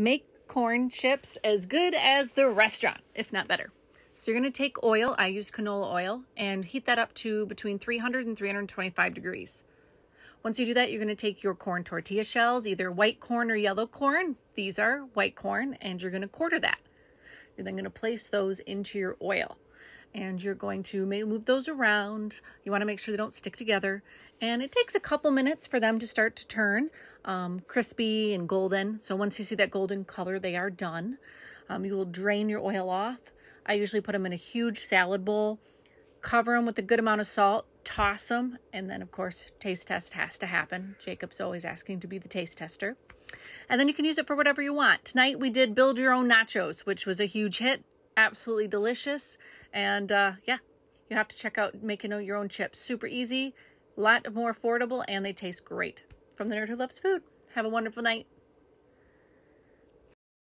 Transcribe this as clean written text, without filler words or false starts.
Make corn chips as good as the restaurant, if not better. So you're going to take oil, I use canola oil, and heat that up to between 300 and 325 degrees. Once you do that, you're going to take your corn tortilla shells, either white corn or yellow corn. These are white corn, and you're going to quarter that. You're then going to place those into your oil. And you're going to move those around. You want to make sure they don't stick together. And it takes a couple minutes for them to start to turn crispy and golden. So once you see that golden color, they are done. You will drain your oil off. I usually put them in a huge salad bowl, cover them with a good amount of salt, toss them, and then, of course, taste test has to happen. Jacob's always asking to be the taste tester. And then you can use it for whatever you want. Tonight we did build your own nachos, which was a huge hit. Absolutely delicious. And yeah, you have to check out making your own chips. Super easy, a lot more affordable, and they taste great. From the Nerd Who Loves Food. Have a wonderful night.